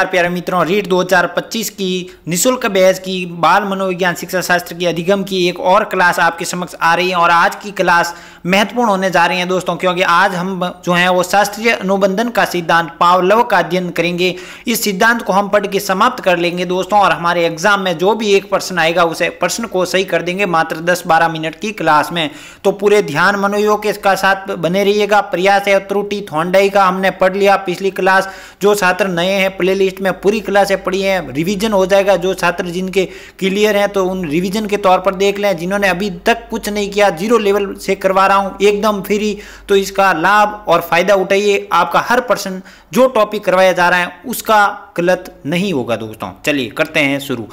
प्यारे मित्रों, रीट 2025 की निःशुल्क बैच की बाल मनोविज्ञान शिक्षा शास्त्र की अधिगम की एक और क्लास आपके समक्ष आ रही है। और आज की क्लास महत्वपूर्ण होने जा रही है दोस्तों, क्योंकि आज हम जो है वो शास्त्रीय अनुबंधन का सिद्धांत पावलोव का अध्ययन करेंगे। इस सिद्धांत को हम पढ़ के समाप्त कर लेंगे दोस्तों, और हमारे एग्जाम में जो भी एक प्रश्न आएगा उसे प्रश्न को सही कर देंगे मात्र 10-12 मिनट की क्लास में। तो पूरे ध्यान मनोयोग के साथ बने रहिएगा। प्रयास है त्रुटि थोंडाई का हमने पढ़ लिया पिछली क्लास। जो छात्र नए हैं प्लेलिस्ट में पूरी क्लासें पढ़ी हैं, रिवीजन हो जाएगा। जो छात्र जिनके क्लियर हैं तो उन रिवीजन के तौर पर देख लें। जिन्होंने अभी तक कुछ नहीं किया, 0 लेवल से करवा रहा हूं एकदम फ्री, तो इसका लाभ और फायदा उठाइए। आपका हर प्रश्न जो टॉपिक करवाया जा रहा है उसका गलत नहीं होगा दोस्तों। चलिए करते हैं शुरू।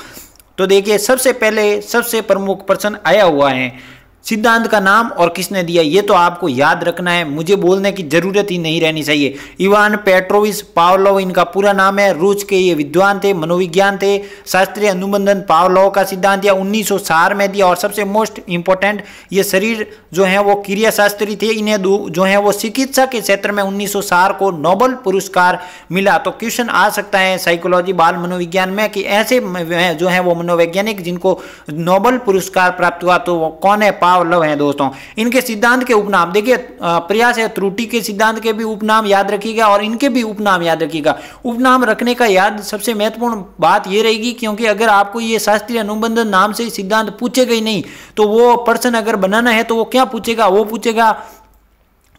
तो देखिए, सबसे पहले सबसे प्रमुख प्रश्न आया हुआ है, सिद्धांत का नाम और किसने दिया, ये तो आपको याद रखना है, मुझे बोलने की जरूरत ही नहीं रहनी चाहिए। इवान पेट्रोविच पावलोव इनका पूरा नाम है। रूस के ये विद्वान थे, मनोविज्ञान थे। शास्त्रीय अनुबंधन पावलोव का सिद्धांत दिया 1960 में दिया। और सबसे मोस्ट इंपॉर्टेंट, ये शरीर जो है वो क्रिया शास्त्री थे। इन्हें जो है वो चिकित्सा के क्षेत्र में 1960 को नोबेल पुरस्कार मिला। तो क्वेश्चन आ सकता है साइकोलॉजी बाल मनोविज्ञान में कि ऐसे जो है वो मनोवैज्ञानिक जिनको नोबेल पुरस्कार प्राप्त हुआ, तो वो कौन है? पावलोव है दोस्तों। इनके सिद्धांत के उपनाम देखिए, प्रयास है त्रुटि के सिद्धांत के भी उपनाम याद रखिएगा और इनके भी उपनाम याद रखिएगा। उपनाम रखने का याद सबसे महत्वपूर्ण बात यह रहेगी, क्योंकि अगर आपको ये शास्त्रीय अनुबंधन नाम से सिद्धांत पूछेगा ही नहीं, तो वो प्रश्न अगर बनाना है तो वो क्या पूछेगा? वो पूछेगा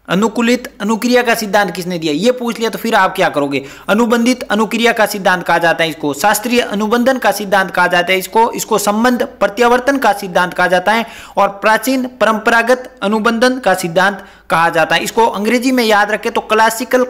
अनुकूलित अनुक्रिया का सिद्धांत किसने दिया, ये पूछ लिया तो फिर आप क्या करोगे? अनुबंधित अनुक्रिया का सिद्धांत कहा जाता है इसको, शास्त्रीय अनुबंधन का सिद्धांत कहा जाता है इसको संबंध प्रत्यावर्तन का सिद्धांत कहा जाता है, और प्राचीन परंपरागत अनुबंधन का सिद्धांत कहा जाता है। इसको अंग्रेजी में याद रखें तो क्लासिकल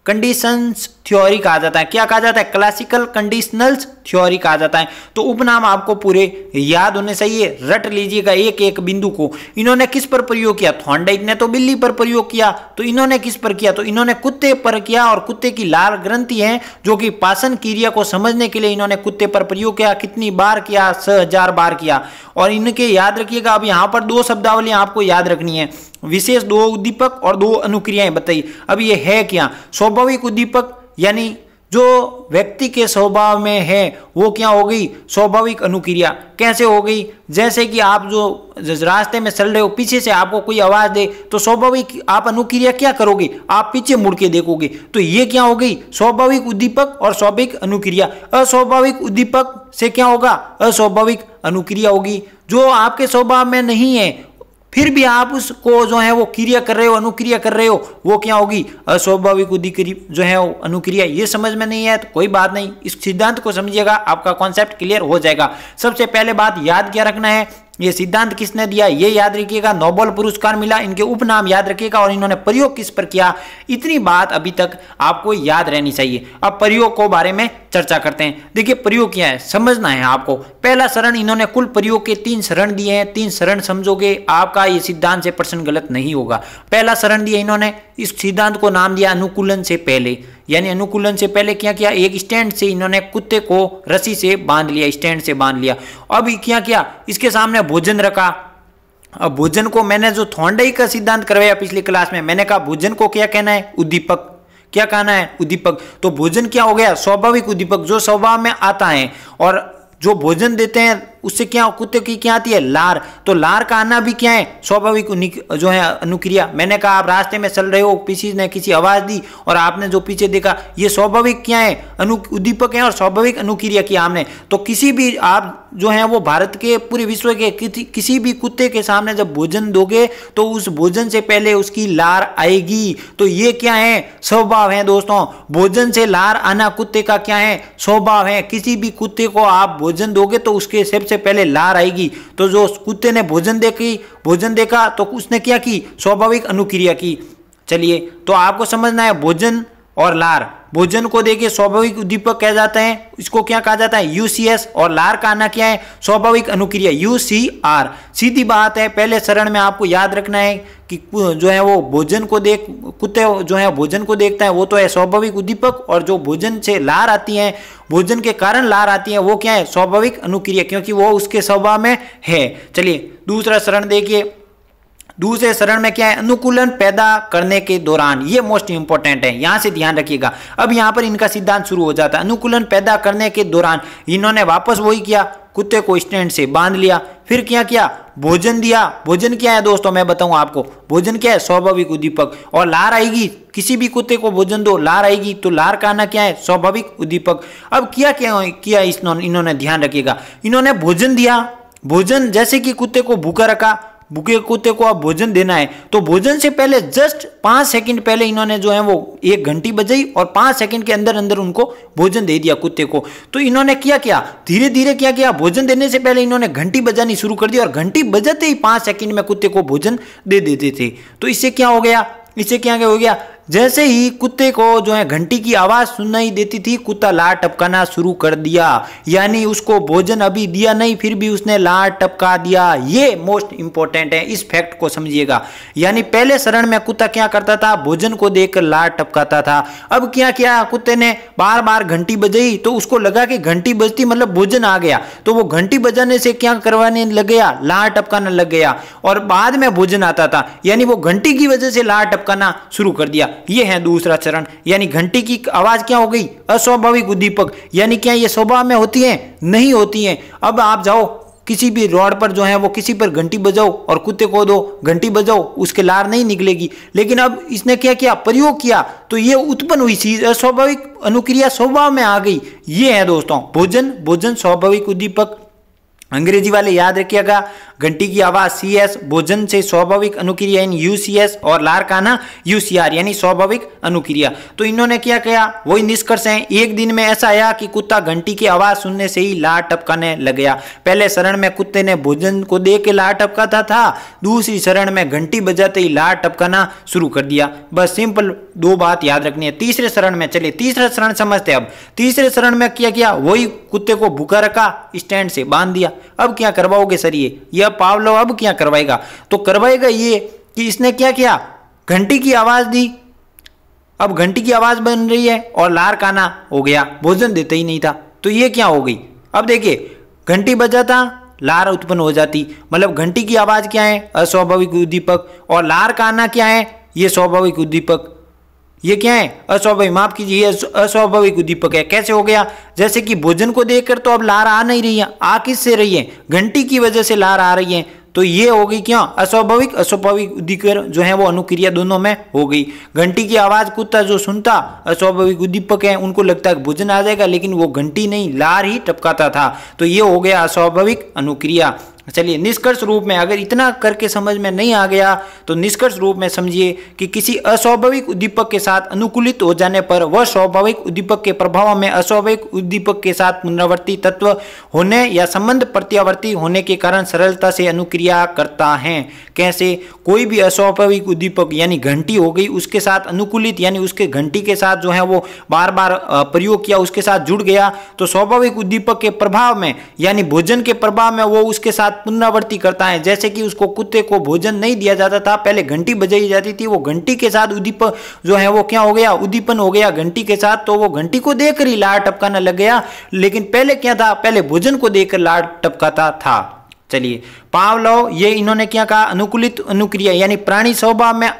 कंडीशंस थ्योरी कहा जाता है। क्या कहा जाता है? क्लासिकल कंडीशनल्स थ्योरी कहा जाता है। तो उपनाम आपको पूरे याद होने चाहिए, रट लीजिएगा एक एक बिंदु को। इन्होंने किस पर प्रयोग किया? थॉर्नडाइक ने तो बिल्ली पर प्रयोग किया, तो इन्होंने किस पर किया? तो इन्होंने कुत्ते पर किया। और कुत्ते की लाल ग्रंथि है जो कि पाचन क्रिया को समझने के लिए इन्होंने कुत्ते पर प्रयोग किया। कितनी बार किया? 6000 बार किया। और इनके याद रखिएगा, अब यहां पर 2 शब्दावली आपको याद रखनी है, विशेष 2 उद्दीपक और 2 अनुक्रियाएं बताइए। अब ये है क्या? स्वाभाविक उद्दीपक यानी जो व्यक्ति के स्वभाव में है वो क्या हो गई? स्वाभाविक अनुक्रिया। कैसे हो गई? जैसे कि आप जो रास्ते में चल रहे हो, पीछे से आपको कोई आवाज दे तो स्वाभाविक आप अनुक्रिया क्या करोगे? आप पीछे मुड़ के देखोगे। तो ये क्या हो गई? स्वाभाविक उद्दीपक और स्वाभाविक अनुक्रिया। अस्वाभाविक उद्दीपक से क्या होगा? अस्वाभाविक अनुक्रिया होगी। जो आपके स्वभाव में नहीं है फिर भी आप उसको जो है वो क्रिया कर रहे हो, अनुक्रिया कर रहे हो, वो क्या होगी? अस्वाभाविक उद्दीपक जो है वो अनुक्रिया। ये समझ में नहीं है तो कोई बात नहीं, इस सिद्धांत को समझिएगा, आपका कॉन्सेप्ट क्लियर हो जाएगा। सबसे पहले बात याद क्या रखना है, ये सिद्धांत किसने दिया ये याद रखिएगा। नोबेल पुरस्कार मिला, इनके उपनाम याद रखिएगा और इन्होंने प्रयोग किस पर किया, इतनी बात अभी तक आपको याद रहनी चाहिए। अब प्रयोग को बारे में चर्चा करते हैं। देखिए, प्रयोग क्या है समझना है आपको। पहला चरण, इन्होंने कुल प्रयोग के 3 चरण दिए हैं। 3 चरण समझोगे आपका ये सिद्धांत से प्रश्न गलत नहीं होगा। पहला चरण दिया इन्होंने, इस सिद्धांत को नाम दिया अनुकूलन से पहले। यानी अनुकूलन से पहले क्या किया? एक स्टैंड से इन्होंने कुत्ते को रस्सी से बांध लिया, स्टैंड से बांध लिया। अब क्या किया? इसके सामने भोजन रखा। अब भोजन को मैंने जो थॉर्नडाइक का सिद्धांत करवाया पिछली क्लास में, मैंने कहा भोजन को क्या कहना है? उद्दीपक। क्या कहना है? उद्दीपक। तो भोजन क्या हो गया? स्वाभाविक उद्दीपक, जो स्वभाव में आता है। और जो भोजन देते हैं उससे क्या कुत्ते की क्या आती है? लार। तो लार का आना भी क्या है? स्वाभाविक जो है अनुक्रिया। मैंने कहा आप रास्ते में चल रहे हो, किसी ने किसी आवाज दी और आपने जो पीछे देखा, ये स्वाभाविक क्या है? उद्दीपक है और स्वाभाविक अनुक्रिया किया हमने। तो किसी भी आप जो है वो भारत के पूरे विश्व के किसी भी कुत्ते के सामने जब भोजन दोगे तो उस भोजन से पहले उसकी लार आएगी। तो ये क्या है? स्वभाव है दोस्तों। भोजन से लार आना कुत्ते का क्या है? स्वभाव है। किसी भी कुत्ते को आप भोजन दोगे तो उसके सबसे पहले लार आएगी। तो जो कुत्ते ने भोजन देखा तो उसने क्या की? स्वाभाविक अनुक्रिया की। चलिए, तो आपको समझना है भोजन और लार। भोजन को देखिए स्वाभाविक उद्दीपक कहा जाता है, इसको क्या कहा जाता है? यूसीएस। और लार का आना क्या है? स्वाभाविक अनुक्रिया, यूसीआर। सीधी बात है, पहले चरण में आपको याद रखना है कि जो है वो भोजन को कुत्ते जो है भोजन को देखता है वो तो है स्वाभाविक उद्दीपक, और जो भोजन से लार आती है, भोजन के कारण लार आती है, वो क्या है? स्वाभाविक अनुक्रिया, क्योंकि वो उसके स्वभाव में है। चलिए दूसरा चरण देखिए, दूसरे चरण में क्या है, अनुकूलन पैदा करने के दौरान, ये मोस्ट इंपॉर्टेंट है, यहां से ध्यान रखिएगा। अब यहां पर इनका सिद्धांत शुरू हो जाता है। अनुकूलन पैदा करने के दौरान इन्होंने वापस वही किया, कुत्ते को स्टैंड से बांध लिया, फिर क्या किया, भोजन दिया। भोजन क्या है दोस्तों, मैं बताऊं आपको, भोजन क्या है, स्वाभाविक उद्दीपक। और लार आएगी, किसी भी कुत्ते को भोजन दो, लार आएगी, तो लार का आना क्या है, स्वाभाविक उद्दीपक। अब किया इन्होंने ध्यान रखिएगा, इन्होंने भोजन दिया। भोजन जैसे कि कुत्ते को भूखा रखा, भूखे कुत्ते को अब भोजन देना है, तो भोजन से पहले जस्ट 5 सेकंड पहले इन्होंने जो है वो एक घंटी बजाई और 5 सेकंड के अंदर अंदर उनको भोजन दे दिया कुत्ते को। तो इन्होंने क्या धीरे धीरे क्या किया, भोजन देने से पहले इन्होंने घंटी बजानी शुरू कर दी और घंटी बजाते ही 5 सेकंड में कुत्ते को भोजन दे देते थे। तो इससे क्या हो गया, हो गया, जैसे ही कुत्ते को जो है घंटी की आवाज सुनाई देती थी, कुत्ता लार टपकाना शुरू कर दिया। यानी उसको भोजन अभी दिया नहीं, फिर भी उसने लार टपका दिया। ये मोस्ट इंपॉर्टेंट है, इस फैक्ट को समझिएगा। यानी पहले चरण में कुत्ता क्या करता था, भोजन को देखकर लार टपकाता था। अब क्या किया, कुत्ते ने बार बार घंटी बजाई, तो उसको लगा कि घंटी बजती मतलब भोजन आ गया, तो वो घंटी बजाने से क्या करवाने लग गया, लार टपकाना लग गया, और बाद में भोजन आता था। यानी वो घंटी की वजह से लार टपकाना शुरू कर दिया। ये है दूसरा चरण। यानी घंटी की आवाज क्या हो गई, अस्वाभाविक उद्दीपक। यानी क्या ये स्वभाव में होती है, नहीं होती है। अब आप जाओ किसी भी रोड पर जो है वो किसी पर घंटी बजाओ और कुत्ते को दो घंटी बजाओ, उसके लार नहीं निकलेगी। लेकिन अब इसने क्या किया, प्रयोग किया, तो ये उत्पन्न हुई चीज अस्वाभाविक अनुक्रिया स्वभाव में आ गई। ये है दोस्तों भोजन स्वाभाविक उद्दीपक। अंग्रेजी वाले याद रखिएगा, घंटी की आवाज CS, भोजन से स्वाभाविक अनुक्रिया यानी UCS, और लार का आना UCR यानी स्वाभाविक अनुक्रिया। तो इन्होंने क्या किया, वही निष्कर्ष है। एक दिन में ऐसा आया कि कुत्ता घंटी की आवाज सुनने से ही लार टपकाने लग गया। पहले चरण में कुत्ते ने भोजन को दे के लार टपकाता था, दूसरी चरण में घंटी बजाते ही लार टपकाना शुरू कर दिया। बस सिंपल 2 बात याद रखनी है। तीसरे चरण में चलिए, तीसरा चरण समझते हैं। अब तीसरे चरण में क्या किया, वही कुत्ते को भूखा रखा, स्टैंड से बांध दिया। अब क्या करवाओगे सर, ये पावलोव अब क्या करवाएगा, तो करवाएगा ये कि इसने क्या किया, घंटी की आवाज दी। अब घंटी की आवाज बन रही है और लार काना हो गया, भोजन देते ही नहीं था। तो ये क्या हो गई, अब देखिए घंटी बजाता लार उत्पन्न हो जाती, मतलब घंटी की आवाज क्या है, अस्वाभाविक उद्दीपक, और लार का आना क्या है, ये स्वाभाविक उद्दीपक। ये क्या है, अस्वाभाविक, माफ कीजिए, ये अस्वाभाविक उद्दीपक है। कैसे हो गया, जैसे कि भोजन को देखकर तो अब लार आ नहीं रही है, आ किससे रही है, घंटी की वजह से लार आ रही है। तो ये हो गई क्या, अस्वाभाविक उद्दीपक जो है वो अनुक्रिया दोनों में हो गई। घंटी की आवाज कुत्ता जो सुनता, अस्वाभाविक उद्दीपक है, उनको लगता है भोजन आ जाएगा, लेकिन वो घंटी नहीं लार ही टपकाता था। तो ये हो गया अस्वाभाविक अनुक्रिया। चलिए निष्कर्ष रूप में, अगर इतना करके समझ में नहीं आ गया तो निष्कर्ष रूप में समझिए कि किसी अस्वाभाविक उद्दीपक के साथ अनुकूलित हो जाने पर वह स्वाभाविक उद्दीपक के प्रभाव में अस्वाभाविक उद्दीपक के साथ पुनरावर्ती तत्व होने या संबंध प्रत्यावर्ती होने के कारण सरलता से अनुक्रिया करता है। कैसे, कोई भी अस्वाभाविक उद्दीपक यानी घंटी हो गई, उसके साथ अनुकूलित यानी उसके घंटी के साथ जो है वो बार बार प्रयोग किया, उसके साथ जुड़ गया, तो स्वाभाविक उद्दीपक के प्रभाव में यानी भोजन के प्रभाव में वो उसके साथ पुनरावृत्ति करता है। जैसे कि उसको कुत्ते को भोजन नहीं दिया जाता था, पहले घंटी बजाई जाती थी, वो घंटी के साथ उद्दीपक जो है वो क्या हो गया, उद्दीपन हो गया घंटी के साथ, तो वो घंटी को देखकर ही लार टपकाने लग गया। लेकिन पहले क्या था, पहले भोजन को देखकर लार टपकाता था। चलिए पावलोव, ये इन्होंने क्या कहा, अनुकूलित अनुक्रिया यानी प्राणी स्वभाव में,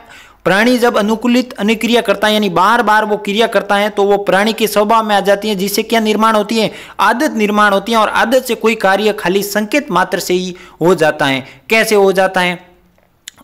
प्राणी जब अनुकूलित अनुक्रिया करता है यानी बार बार वो क्रिया करता है तो वो प्राणी के स्वभाव में आ जाती है, जिससे क्या निर्माण होती है, आदत निर्माण होती है। और आदत से कोई कार्य खाली संकेत मात्र से ही हो जाता है। कैसे हो जाता है,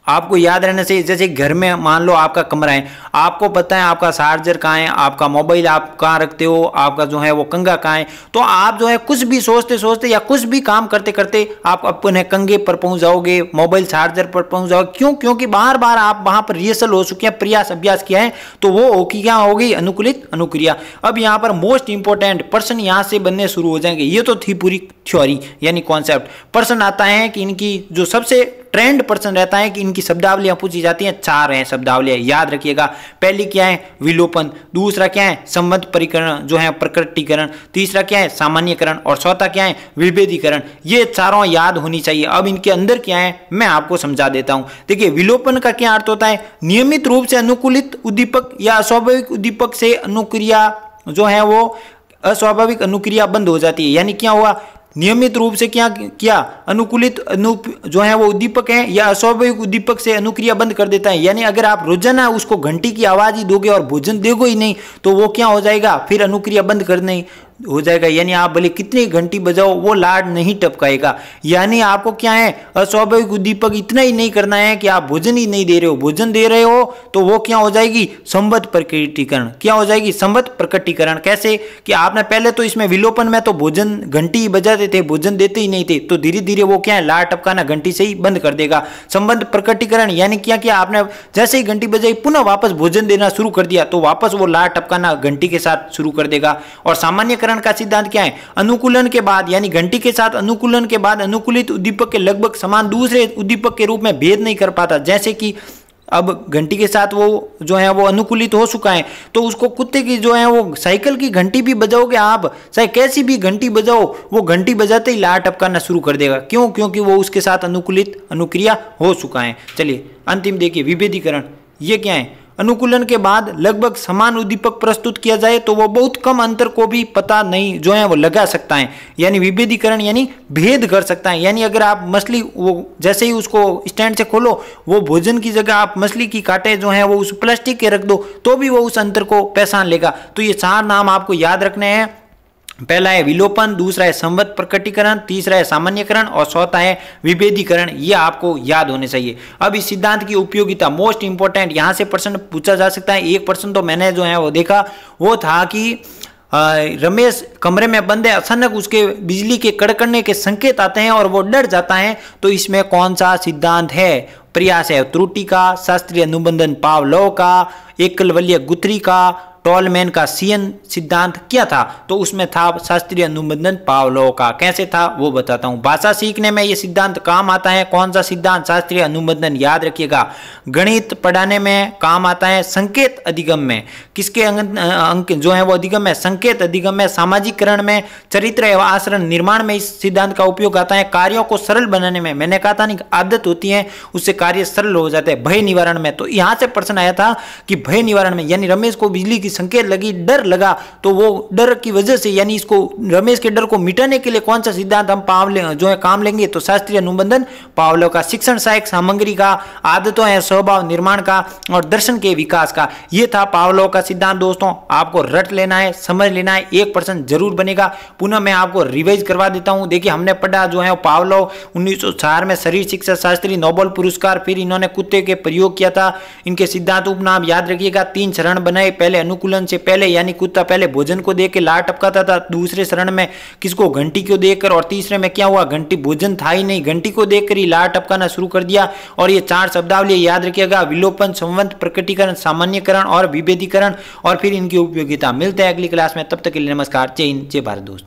आपको याद रहने से, जैसे घर में मान लो आपका कमरा है, आपको पता है आपका चार्जर कहाँ है, आपका मोबाइल आप कहाँ रखते हो, आपका जो है वो कंघा कहाँ है, तो आप जो है कुछ भी सोचते सोचते या कुछ भी काम करते करते आप अपने कंघे पर पहुंच जाओगे, मोबाइल चार्जर पर पहुंच जाओगे। क्यों, क्योंकि बार बार आप वहां पर रिहर्सल हो चुके हैं, प्रयास अभ्यास किया है, तो वो क्या हो गई, अनुकूलित अनुक्रिया। अब यहाँ पर मोस्ट इंपॉर्टेंट प्रश्न यहाँ से बनने शुरू हो जाएंगे। ये तो थी पूरी थ्योरी यानी कॉन्सेप्ट। प्रश्न आता है कि इनकी जो सबसे ट्रेंड प्रश्न रहता है कि इनकी शब्दावलियां पूछी जाती हैं, 4 हैं शब्दावलियां, याद रखिएगा। पहली क्या है, विलोपन, दूसरा क्या है, संबंध परिकरण जो है प्रकटीकरण, तीसरा क्या है, सामान्यकरण, और चौथा क्या है, विभेदीकरण। ये चारों याद होनी चाहिए। अब इनके अंदर क्या है मैं आपको समझा देता हूं। देखिए विलोपन का क्या अर्थ होता है, नियमित रूप से अनुकूलित उद्दीपक या अस्वाभाविक उद्दीपक से अनुक्रिया जो है वो अस्वाभाविक अनुक्रिया बंद हो जाती है। यानी क्या हुआ, नियमित रूप से क्या अनुकूलित जो है वो उद्दीपक है या अस्वाभाविक उद्दीपक से अनुक्रिया बंद कर देता है। यानी अगर आप रोजाना उसको घंटी की आवाज ही दोगे और भोजन दोगे ही नहीं तो वो क्या हो जाएगा, फिर अनुक्रिया बंद करने हो जाएगा। यानी आप भले कितनी घंटी बजाओ वो लाड नहीं टपकाएगा। यानी आपको क्या है, अस्वाभाविक उद्दीपक इतना ही नहीं करना है कि आप भोजन ही नहीं दे रहे हो, भोजन दे रहे हो तो वो क्या हो जाएगी, संबद्ध प्रकटीकरण। क्या हो जाएगी, संबद्ध प्रकटीकरण। कैसे कि आपने पहले तो इसमें विलोपन में तो भोजन घंटी ही बजाते थे, भोजन देते ही नहीं थे, तो धीरे धीरे वो क्या है, लाड टपकाना घंटी से ही बंद कर देगा। संबद्ध प्रकटीकरण यानी क्या किया आपने, जैसे ही घंटी बजाई पुनः वापस भोजन देना शुरू कर दिया तो वापस वो लाड टपकाना घंटी के साथ शुरू कर देगा। और सामान्य का सिद्धांत क्या है, अनुकूलन के बाद यानी घंटी के साथ अनुकूलन के बाद अनुकूलित उद्दीपक के लगभग समान दूसरे उद्दीपक के रूप में भेद नहीं कर पाता। जैसे कि अब घंटी के साथ वो जो है वो अनुकूलित हो चुका है तो उसको कुत्ते की जो है वो साइकिल की घंटी भी बजाओगे आप, चाहे कैसी भी घंटी बजाओ, वो घंटी बजाते ही लाड टपकाना शुरू कर देगा। क्यों, क्योंकि वो उसके साथ अनुकूलित अनुक्रिया हो चुका है। चलिए अंतिम देखिए, विभेदीकरण। ये क्या है, अनुकूलन के बाद लगभग समान उद्दीपक प्रस्तुत किया जाए तो वो बहुत कम अंतर को भी पता नहीं जो है वो लगा सकता है। यानी विभेदीकरण यानी भेद कर सकता है। यानी अगर आप मछली वो जैसे ही उसको स्टैंड से खोलो, वो भोजन की जगह आप मछली की कांटे जो है वो उस प्लास्टिक के रख दो तो भी वो उस अंतर को पहचान लेगा। तो ये 4 नाम आपको याद रखने हैं। पहला है विलोपन, दूसरा है संबद्ध प्रकटीकरण, तीसरा है सामान्यकरण और चौथा है विभेदीकरण। ये आपको याद होने चाहिए। अब इस सिद्धांत की उपयोगिता मोस्ट इंपॉर्टेंट, यहां से प्रश्न पूछा जा सकता है। एक प्रश्न तो मैंने जो है वो देखा, वो था कि रमेश कमरे में बंद है, अचानक उसके बिजली के कड़कने के संकेत आते हैं और वो डर जाता है, तो इसमें कौन सा सिद्धांत है। प्रयास है त्रुटि का, शास्त्रीय अनुबंधन पावलोव का, एकलवल्य गुथरी का, टॉलमैन का सीएन सिद्धांत क्या था, तो उसमें था शास्त्रीय अनुबंधन पावलोव का। कैसे था वो बताता हूं। भाषा सीखने में ये सिद्धांत काम आता है। कौन सा सिद्धांत, शास्त्रीय अनुबंधन, याद रखिएगा। गणित पढ़ाने में काम आता है। संकेत अधिगम में किसके अंक जो है वो अधिगम है, संकेत अधिगम में। सामाजिकरण में, चरित्र एवं आचरण निर्माण में इस सिद्धांत का उपयोग आता है। कार्यों को सरल बनाने में, मैंने कहा था नहीं आदत होती है उससे कार्य सरल हो जाते हैं। भय निवारण में, तो यहां से प्रश्न आया था कि भय निवारण में यानी रमेश को बिजली की संकेत लगी, डर लगा, तो वो डर की वजह से यानी इसको रमेश के डर को मिटाने के लिए कौन सा सिद्धांत हम जो है काम लेंगे, तो शास्त्रीय अनुबंधन पावलोव का। शिक्षण सहायक सामग्री का, आदतों या स्वभाव निर्माण का और दर्शन के विकास का, ये था पावलोव का सिद्धांत। दोस्तों आपको रट लेना है, समझ लेना है, 1% जरूर बनेगा। पुनः मैं आपको रिवाइज करवा देता हूं। देखिए हमने पढ़ा जो है पावलोव 1904 में शरीर शिक्षा शास्त्री, नोबेल पुरस्कार, फिर इन्होंने कुत्ते के प्रयोग किया था। इनके सिद्धांत उपनाम याद रखिएगा। 3 चरण बनाए। पहले अनुकूलन से पहले यानी कुत्ता पहले भोजन को देकर लाड टपकाता था, दूसरे चरण में किसको, घंटी को देखकर, और तीसरे में क्या हुआ, घंटी भोजन था ही नहीं, घंटी को देखकर ही लाड टपकाना शुरू कर दिया। और ये 4 शब्दावली याद रखिएगा, विलोपन, संबद्ध प्रकटीकरण, सामान्यकरण और विभेदीकरण, और फिर इनकी उपयोगिता। मिलते हैं अगली क्लास में, तब तक के लिए नमस्कार, जय हिंद, जय भारत दोस्तों।